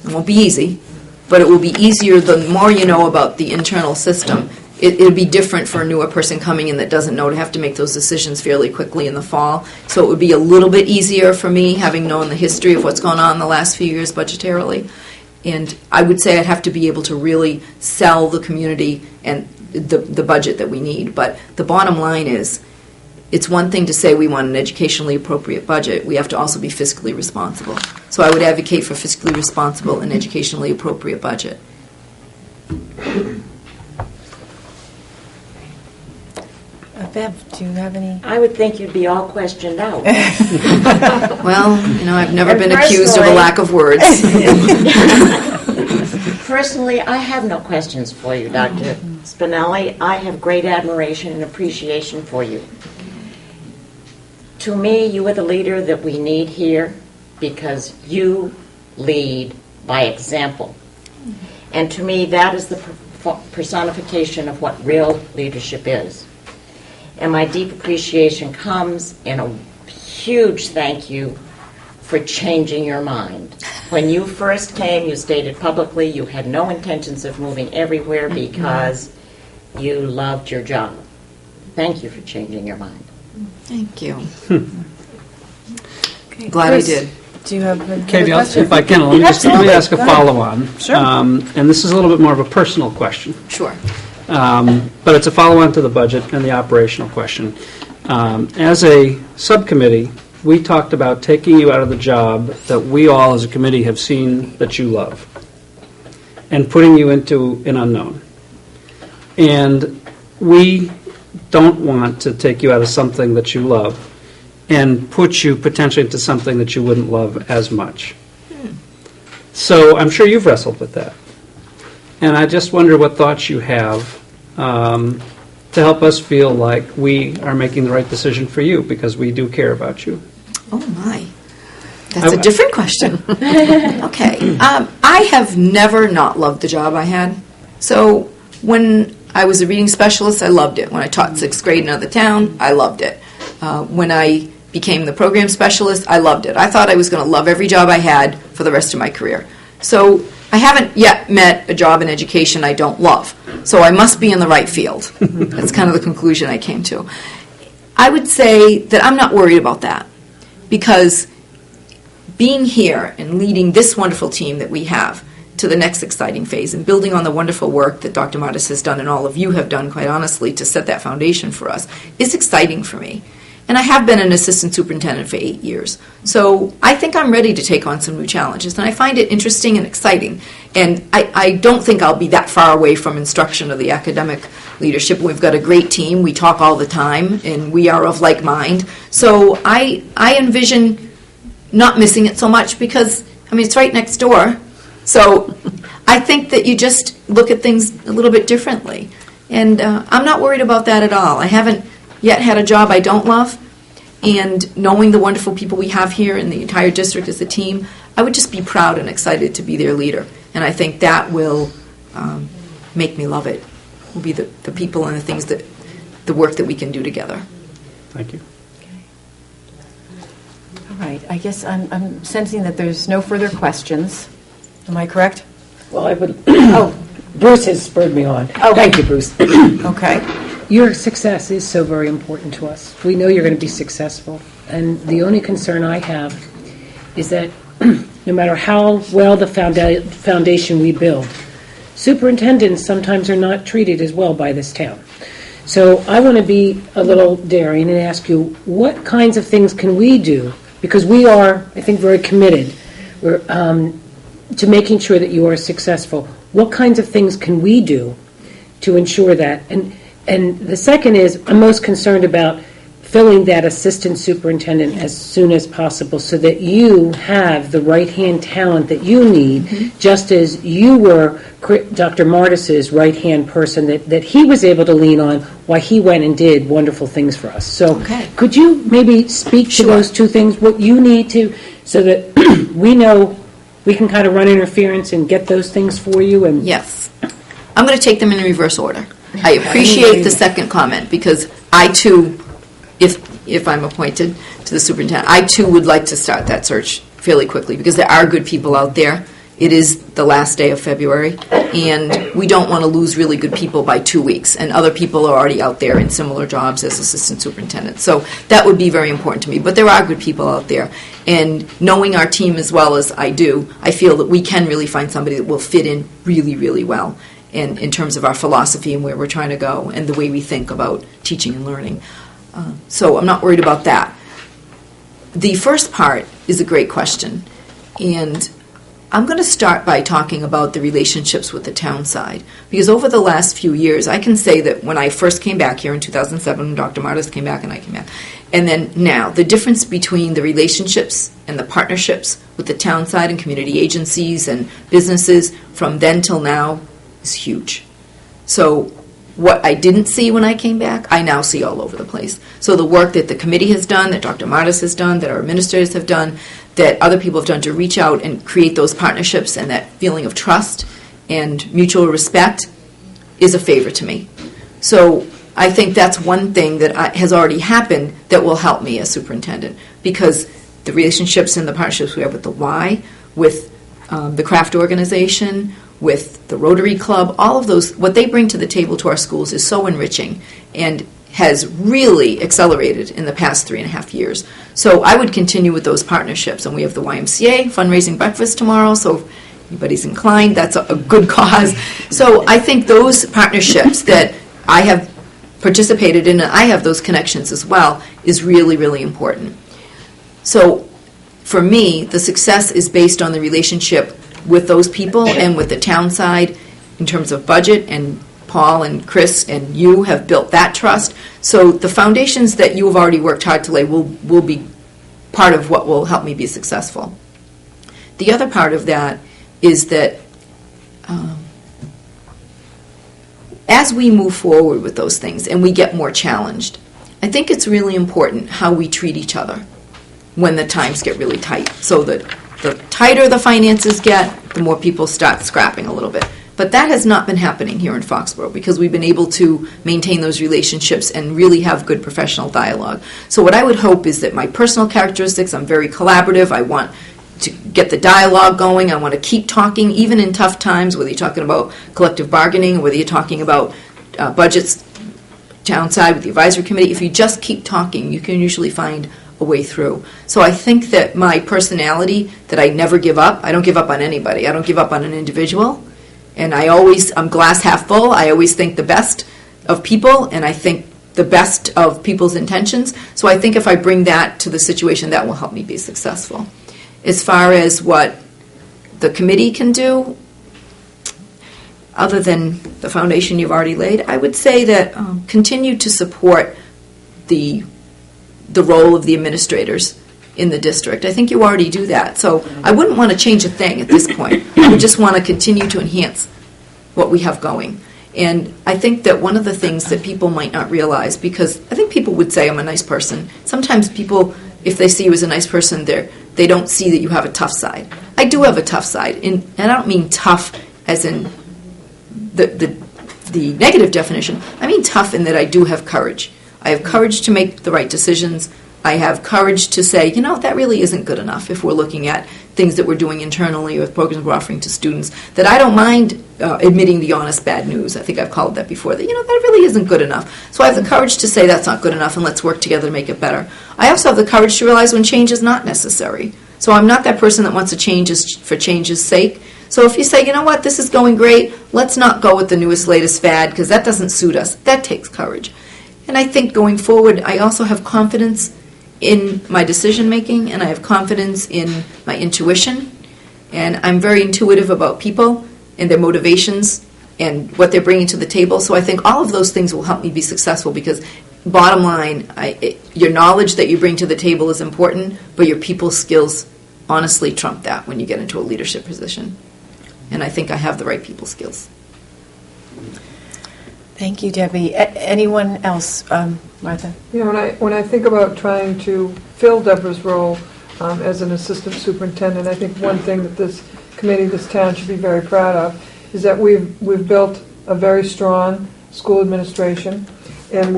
It won't be easy, but it will be easier the more you know about the internal system. It'll be different for a newer person coming in that doesn't know to have to make those decisions fairly quickly in the fall. So it would be a little bit easier for me, having known the history of what's gone on in the last few years budgetarily. And I would say I'd have to be able to really sell the community and the budget that we need. But the bottom line is, it's one thing to say we want an educationally appropriate budget. We have to also be fiscally responsible. So I would advocate for fiscally responsible and educationally appropriate budget. Bev, do you have any? I would think you'd be all questioned out. Well, I've never And been accused of a personally- lack of words. Personally, I have no questions for you, Dr. Spinelli. I have great admiration and appreciation for you. To me, you are the leader that we need here because you lead by example. And to me, that is the personification of what real leadership is. And my deep appreciation comes in a huge thank you for changing your mind. When you first came, you stated publicly you had no intentions of moving everywhere because you loved your job. Thank you for changing your mind. Thank you. Glad I did. Do you have another Katie, question? if I can, let me Absolutely. ask a Go ahead. follow-on. Sure. And this is a little bit more of a personal question. Sure. But it's a follow-on to the budget and the operational question. As a subcommittee, we talked about taking you out of the job that we all as a committee have seen that you love and putting you into an unknown. And we don't want to take you out of something that you love and put you potentially into something that you wouldn't love as much. So I'm sure you've wrestled with that. And I just wonder what thoughts you have to help us feel like we are making the right decision for you, because we do care about you. Oh, my. That's a different question. Okay. I have never not loved the job I had. So when I was a reading specialist, I loved it. When I taught 6th grade in another town, I loved it. When I became the program specialist, I loved it. I thought I was going to love every job I had for the rest of my career. So I haven't yet met a job in education I don't love. So I must be in the right field. That's kind of the conclusion I came to. I would say that I'm not worried about that, because being here and leading this wonderful team that we have to the next exciting phase and building on the wonderful work that Dr. Martis has done and all of you have done, quite honestly, to set that foundation for us is exciting for me. And I have been an assistant superintendent for 8 years. So I think I'm ready to take on some new challenges. And I find it interesting and exciting. And I don't think I'll be that far away from instruction or the academic leadership. We've got a great team. We talk all the time, and we are of like mind. So I envision not missing it so much because, it's right next door. So I think that you just look at things a little bit differently. And I'm not worried about that at all. I haven't yet had a job I don't love, and knowing the wonderful people we have here in the entire district as a team, I would just be proud and excited to be their leader. And I think that will make me love it. Will be the people and the things that, the work that we can do together. Thank you. All right. I guess I'm sensing that there's no further questions. Am I correct? Well, I would. Oh, Bruce has spurred me on. Okay. Thank you, Bruce. okay. Your success is so very important to us. We know you're going to be successful. And the only concern I have is that no matter how well the foundation we build, superintendents sometimes are not treated as well by this town. So I want to be a little daring and ask you, what kinds of things can we do? Because we are, I think, very committed to making sure that you are successful. What kinds of things can we do to ensure that? And the second is, I'm most concerned about filling that assistant superintendent as soon as possible so that you have the right-hand talent that you need, just as you were Dr. Martis's right-hand person that he was able to lean on while he went and did wonderful things for us. So could you maybe speak to those two things, what you need to, so that we know we can kind of run interference and get those things for you? And Yes. I'm going to take them in reverse order. I appreciate the second comment, because I, too, if I'm appointed to the superintendent, I, too, would like to start that search fairly quickly, because there are good people out there, It is the last day of February, and we don't want to lose really good people by 2 weeks, and other people are already out there in similar jobs as assistant superintendent. So that would be very important to me. But there are good people out there, and knowing our team as well as I do, I feel that we can really find somebody that will fit in really, really well in terms of our philosophy and where we're trying to go and the way we think about teaching and learning. So I'm not worried about that. The first part is a great question, and I'm going to start by talking about the relationships with the town side, because over the last few years, I can say that when I first came back here in 2007, when Dr. Martis came back and I came back, and then now, the difference between the relationships and the partnerships with the town side and community agencies and businesses from then till now is huge. So what I didn't see when I came back, I now see all over the place. So the work that the committee has done, that Dr. Martis has done, that our administrators have done, that other people have done to reach out and create those partnerships and that feeling of trust and mutual respect is a favor to me. So I think that's one thing that has already happened that will help me as superintendent, because the relationships and the partnerships we have with the Y, with the craft organization, with the Rotary Club, all of those, what they bring to the table to our schools is so enriching and has really accelerated in the past 3.5 years. So I would continue with those partnerships. And we have the YMCA fundraising breakfast tomorrow, so if anybody's inclined, that's a good cause. So I think those partnerships that I have participated in, and I have those connections as well, is really, really important. So for me, the success is based on the relationship with those people and with the town side in terms of budget, and Paul and Chris and you have built that trust. So the foundations that you have already worked hard to lay will be part of what will help me be successful. The other part of that is that as we move forward with those things and we get more challenged, I think it's really important how we treat each other when the times get really tight. So that the tighter the finances get, the more people start scrapping a little bit. But that has not been happening here in Foxborough, because we've been able to maintain those relationships and really have good professional dialogue. So what I would hope is that my personal characteristics, I'm very collaborative, I want to get the dialogue going, I want to keep talking, even in tough times, whether you're talking about collective bargaining, whether you're talking about budgets downside with the advisory committee. If you just keep talking, you can usually find a way through. So I think that my personality, that I never give up, I don't give up on anybody, I don't give up on an individual. And I'm glass half full. I always think the best of people, and I think the best of people's intentions. So I think if I bring that to the situation, that will help me be successful. As far as what the committee can do, other than the foundation you've already laid, I would say that continue to support the role of the administrators in the district. I think you already do that. So I wouldn't want to change a thing at this point. I would just want to continue to enhance what we have going. And I think that one of the things that people might not realize, because I think people would say I'm a nice person. Sometimes people, if they see you as a nice person, they don't see that you have a tough side. I do have a tough side. And I don't mean tough as in the negative definition. I mean tough in that I do have courage. I have courage to make the right decisions. I have courage to say, that really isn't good enough if we're looking at things that we're doing internally or programs we're offering to students, that I don't mind admitting the honest bad news. I think I've called that before, that, that really isn't good enough. So I have the courage to say that's not good enough and let's work together to make it better. I also have the courage to realize when change is not necessary. So I'm not that person that wants to change for change's sake. So if you say, this is going great, let's not go with the newest, latest fad because that doesn't suit us, that takes courage. And I think going forward, I also have confidence in my decision making, and I have confidence in my intuition, and I'm very intuitive about people and their motivations and what they're bringing to the table. So I think all of those things will help me be successful, because bottom line, your knowledge that you bring to the table is important, but your people skills honestly trump that when you get into a leadership position. And I think I have the right people skills. Thank you, Debbie. Anyone else? Martha? When I think about trying to fill Deborah's role as an assistant superintendent, I think one thing that this committee, this town should be very proud of is that we've built a very strong school administration, and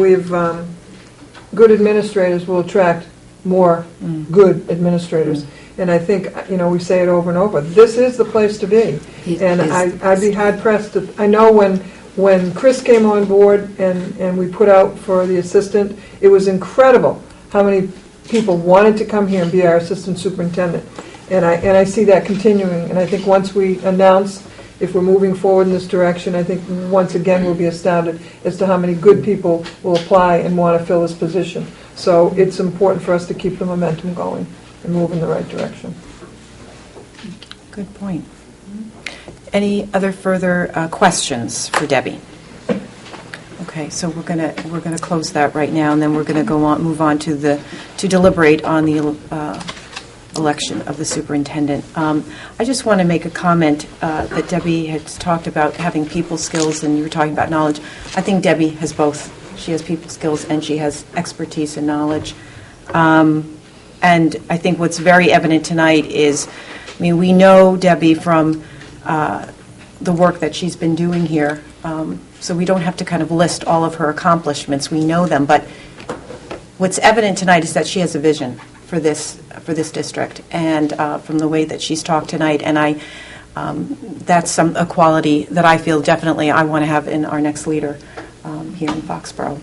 good administrators will attract more good administrators. And I think, we say it over and over, this is the place to be. And I'd be hard-pressed to, I know when Chris came on board and we put out for the assistant, it was incredible how many people wanted to come here and be our assistant superintendent. And I see that continuing. And I think once we announce if we're moving forward in this direction, I think once again we'll be astounded as to how many good people will apply and want to fill this position. So it's important for us to keep the momentum going and move in the right direction. Good point. Any other further questions for Debbie? Okay, so we're gonna close that right now, and then we're gonna move on to deliberate on the election of the superintendent. I just want to make a comment that Debbie has talked about having people skills, and you were talking about knowledge. I think Debbie has both. She has people skills and she has expertise and knowledge. And I think what's very evident tonight is, we know Debbie from the work that she's been doing here, so we don't have to kind of list all of her accomplishments. We know them, but what's evident tonight is that she has a vision for this district, and from the way that she's talked tonight, and that's a quality that I feel definitely I want to have in our next leader here in Foxborough.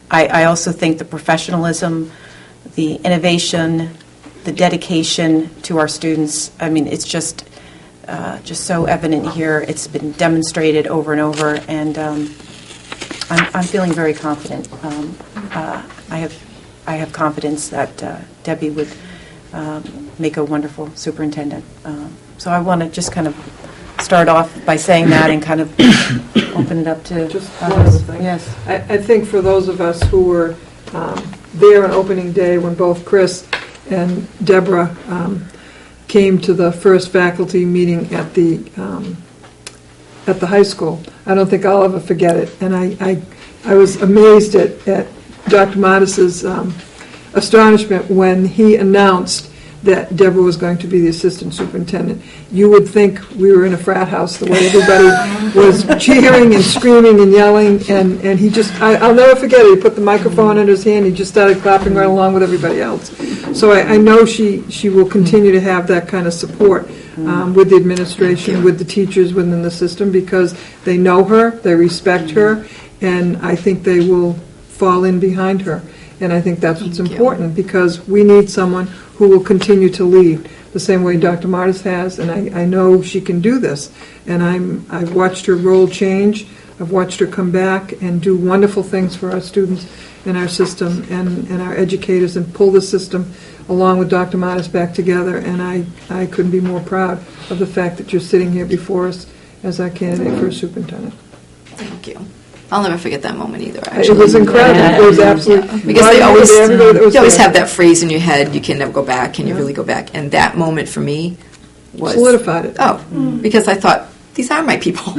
I also think the professionalism, the innovation, the dedication to our students, it's just so evident here. It's been demonstrated over and over, and I'm feeling very confident. I have confidence that Debbie would make a wonderful superintendent. So I want to just kind of start off by saying that and kind of open it up to Just others. one other thing. Yes. I think for those of us who were there on opening day when both Chris and Deborah came to the first faculty meeting at the high school, I don't think I'll ever forget it. And I was amazed at Dr. Mattis's astonishment when he announced that Deborah was going to be the assistant superintendent. You would think we were in a frat house, the way everybody was cheering and screaming and yelling, and he just, I'll never forget it, he put the microphone in his hand, he just started clapping right along with everybody else. So I know she will continue to have that kind of support with the administration, with the teachers within the system, because they know her, they respect her, and I think they will fall in behind her. And I think that's what's important, because we need someone who will continue to lead the same way Dr. Martis has, and I know she can do this. And I've watched her role change. I've watched her come back and do wonderful things for our students in our system and our educators, and pull the system along with Dr. Martis back together. And I couldn't be more proud of the fact that you're sitting here before us as our candidate for a superintendent. Thank you. I'll never forget that moment either, It actually. was incredible. It was absolutely... Because they always, everybody that was you always there. have that phrase in your head, you can never go back, can you really go back? And that moment for me was... Solidified it. Oh, because I thought, these are my people.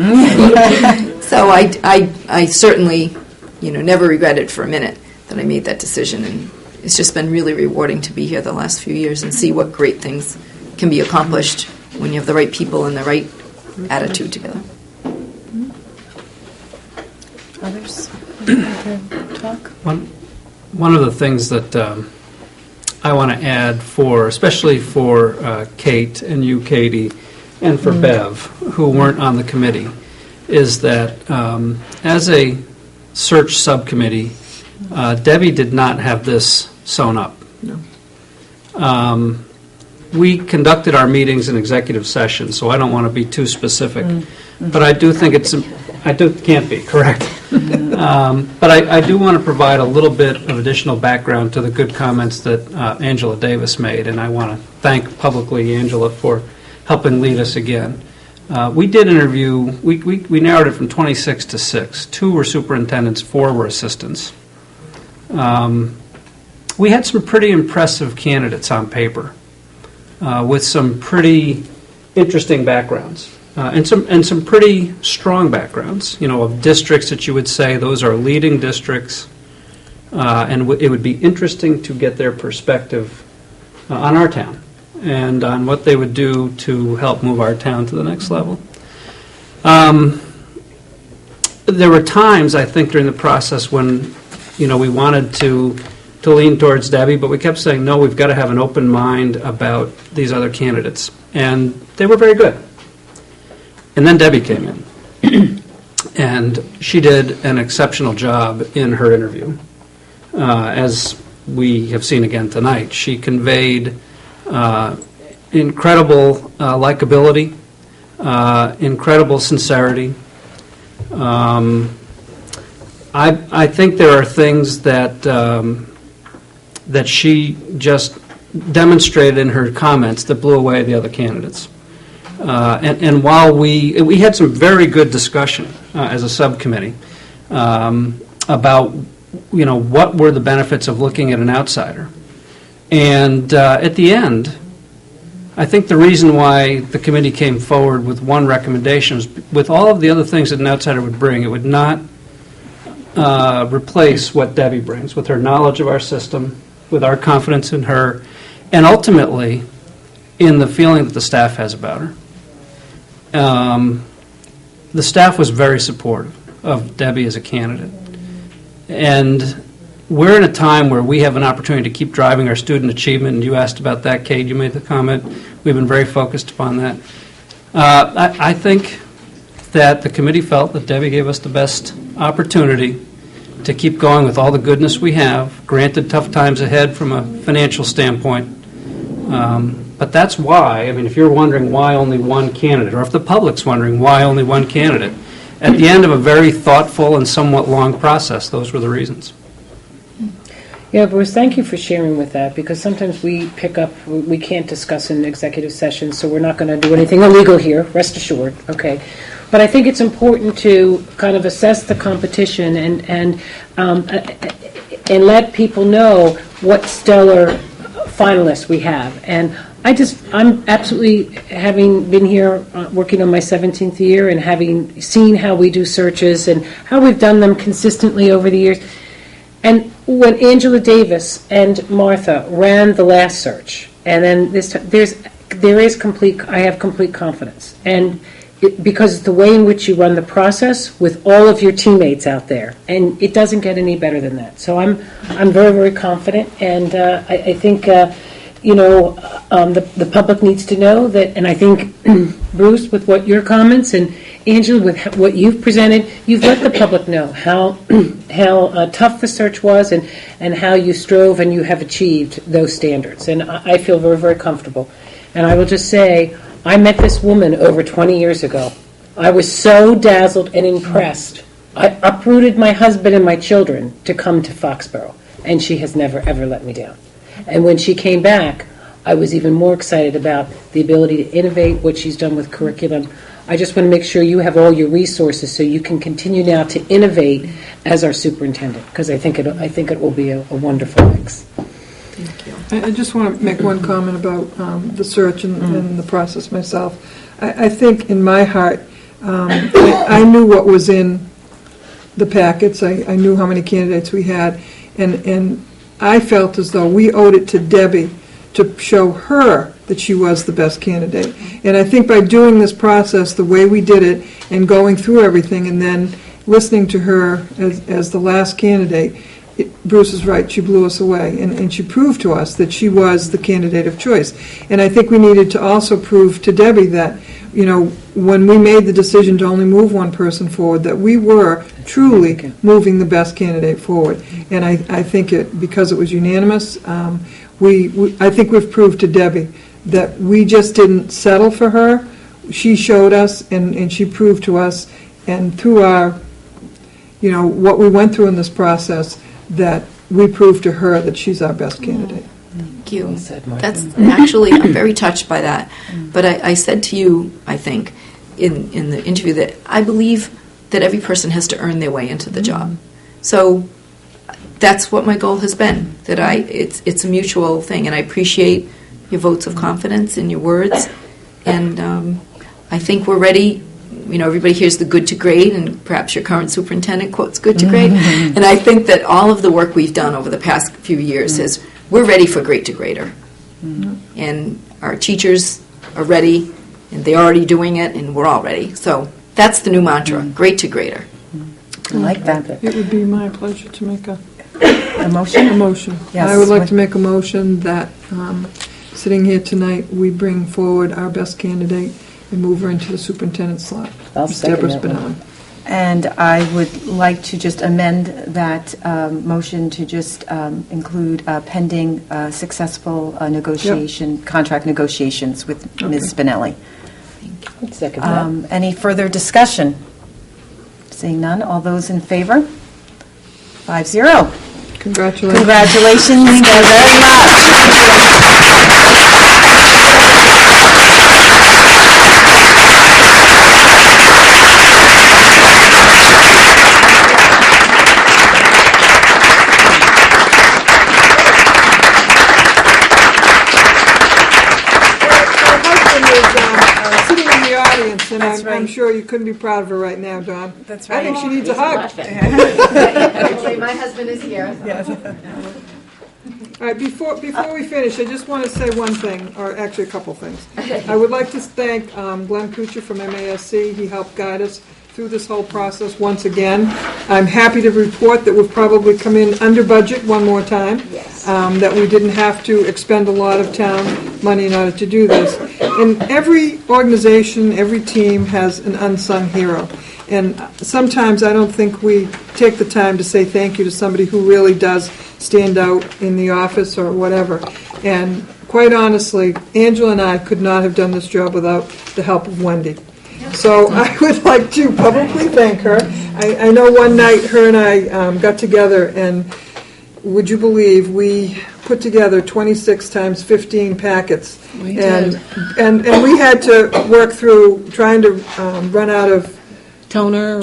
So I certainly, never regretted for a minute that I made that decision, and it's just been really rewarding to be here the last few years and see what great things can be accomplished when you have the right people and the right attitude together. Others want to talk? One of the things that I want to add especially for Kate and you, Katie, and for Bev, who weren't on the committee, is that as a search subcommittee, Debbie did not have this sewn up. No. We conducted our meetings in executive session, so I don't want to be too specific. But I do think can't be, correct. But I do want to provide a little bit of additional background to the good comments that Angela Davis made, and I want to thank publicly Angela for helping lead us again. We did interview, we narrowed it from 26 to 6. 2 were superintendents, 4 were assistants. We had some pretty impressive candidates on paper with some pretty interesting backgrounds. And some pretty strong backgrounds, of districts that you would say those are leading districts, and it would be interesting to get their perspective on our town and on what they would do to help move our town to the next level. There were times, I think, during the process when, we wanted to to lean towards Debbie, but we kept saying, no, we've got to have an open mind about these other candidates. And they were very good. And then Debbie came in. And she did an exceptional job in her interview. As we have seen again tonight, she conveyed incredible likability, incredible sincerity. I think there are things that that she just demonstrated in her comments that blew away the other candidates. And while we had some very good discussion as a subcommittee about what were the benefits of looking at an outsider, and at the end, I think the reason why the committee came forward with one recommendation was with all of the other things that an outsider would bring, it would not replace what Debbie brings with her knowledge of our system, with our confidence in her, and ultimately in the feeling that the staff has about her. The staff was very supportive of Debbie as a candidate. And we're in a time where we have an opportunity to keep driving our student achievement, and you asked about that, Kate. You made the comment. We've been very focused upon that. I think that the committee felt that Debbie gave us the best opportunity to keep going with all the goodness we have, granted tough times ahead from a financial standpoint. But that's why, if you're wondering why only one candidate, or if the public's wondering why only one candidate, at the end of a very thoughtful and somewhat long process, those were the reasons. Yeah, Bruce, thank you for sharing with that, because sometimes we can't discuss in executive session, so we're not going to do anything illegal here, rest assured, okay? But I think it's important to kind of assess the competition and let people know what stellar finalists we have. And I'm absolutely, having been here working on my 17th year and having seen how we do searches and how we've done them consistently over the years. And when Angela Davis and Martha ran the last search, and then this time, I have complete confidence. And because it's the way in which you run the process with all of your teammates out there, and it doesn't get any better than that. So I'm very, very confident, and I think the public needs to know that. And I think Bruce, with what your comments, and Angela, with what you've presented, you've let the public know how tough the search was, and how you strove and you have achieved those standards. And I feel very, very comfortable. And I will just say, I met this woman over 20 years ago. I was so dazzled and impressed. I uprooted my husband and my children to come to Foxborough, and she has never, ever let me down. And when she came back, I was even more excited about the ability to innovate, what she's done with curriculum. I just want to make sure you have all your resources so you can continue now to innovate as our superintendent, because I think it will be a wonderful mix. Thank you. I just want to make one comment about the search and the process myself. I think in my heart, I knew what was in the packets. I knew how many candidates we had, and I felt as though we owed it to Debbie to show her that she was the best candidate. And I think by doing this process the way we did it and going through everything and then listening to her as the last candidate, Bruce is right, she blew us away, and she proved to us that she was the candidate of choice. And I think we needed to also prove to Debbie that, when we made the decision to only move one person forward, that we were truly moving the best candidate forward. And I think because it was unanimous, I think we've proved to Debbie that we just didn't settle for her. She showed us, and she proved to us, and through our, what we went through in this process, that we proved to her that she's our best candidate. Thank you. That's actually, I'm very touched by that. But I said to you, I think, in the interview, that I believe that every person has to earn their way into the job. So that's what my goal has been, that it's a mutual thing, and I appreciate your votes of confidence in your words, and I think we're ready. Everybody hears the good to great, and perhaps your current superintendent quotes good to great, and I think that all of the work we've done over the past few years is we're ready for great to greater, and our teachers are ready, and they're already doing it, and we're all ready. So that's the new mantra, great to greater. I like that. It would be my pleasure to make a A motion? A motion. Yes. I would like to make a motion that, sitting here tonight, we bring forward our best candidate and move her into the superintendent's slot. I'll Ms. second Deborah that one. Spinelli. And I would like to just amend that motion to just include pending successful contract negotiations with Ms. Spinelli. Second that. Any further discussion? Seeing none, all those in favor? 5-0. Congratulations. Congratulations very much. Sitting in the audience, and That's I'm right. sure you couldn't be proud of her right now, Dawn. That's I think right. she needs a hug. Actually, my husband is here. All right, before we finish, I just want to say one thing, or actually a couple things. I would like to thank Glenn Kuchar from MASC. He helped guide us through this whole process once again. I'm happy to report that we've probably come in under budget one more time. Yes. That we didn't have to expend a lot of town money in order to do this. And every organization, every team has an unsung hero. And sometimes I don't think we take the time to say thank you to somebody who really does stand out in the office or whatever. And quite honestly, Angela and I could not have done this job without the help of Wendy. So I would like to publicly thank her. I know one night her and I got together, and would you believe we put together 26 times 15 packets. And we had to work through trying to run out of Toner.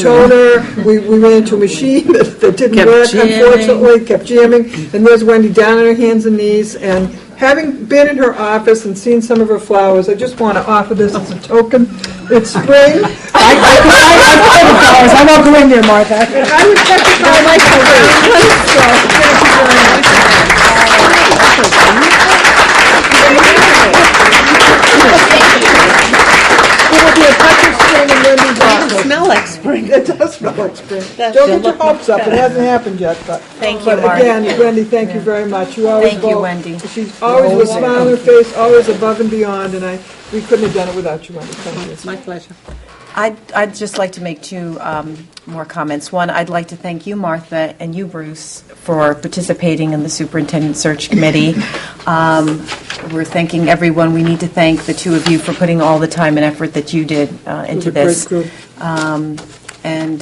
We ran into a machine that didn't Kept work, jamming. unfortunately, kept jamming. And there's Wendy down on her hands and knees. And having been in her office and seen some of her flowers, I just want to offer this as a token. It's spring. I won't go in there, Martha. And I would testify like so thank you very much. It will be a touch of spring in Wendy's office. Smell like spring. It does smell like spring. Don't get your hopes up. It hasn't happened yet, but. Thank you, But Mark. again, Wendy, thank you very much. You always Thank you, go- Wendy. She's always with a smile on her face, always above and beyond, and we couldn't have done it without you, Wendy. Thank you. It's my pleasure. I'd just like to make two more comments. One, I'd like to thank you, Martha, and you, Bruce, for participating in the Superintendent Search Committee. We're thanking everyone. We need to thank the two of you for putting all the time and effort that you did into this. It was a great group. And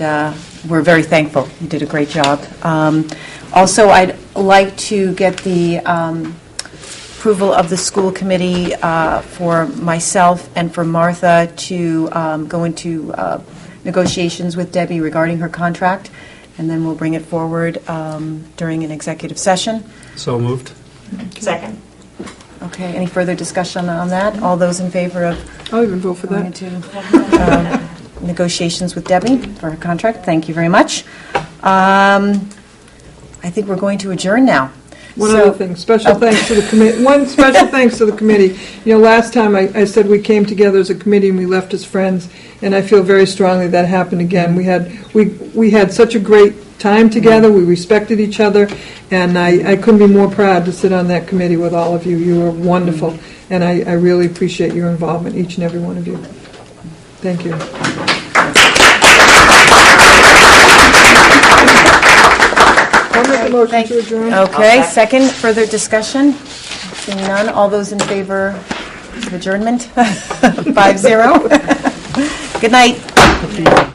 we're very thankful. You did a great job. Also, I'd like to get the approval of the school committee for myself and for Martha to go into negotiations with Debbie regarding her contract, and then we'll bring it forward during an executive session. So moved. Second. Okay, any further discussion on that? All those in favor of I'll even vote for going that. into negotiations with Debbie for her contract? Thank you very much. I think we're going to adjourn now. One So- other thing, special thanks to the committee, one special thanks to the committee. You know, last time I said we came together as a committee and we left as friends, and I feel very strongly that happened again. We had such a great time together, we respected each other, and I couldn't be more proud to sit on that committee with all of you. You were wonderful, and I really appreciate your involvement, each and every one of you. Thank you. I'll make a motion to adjourn. Okay, second, further discussion? Seeing none, all those in favor of adjournment? 5-0. Good night.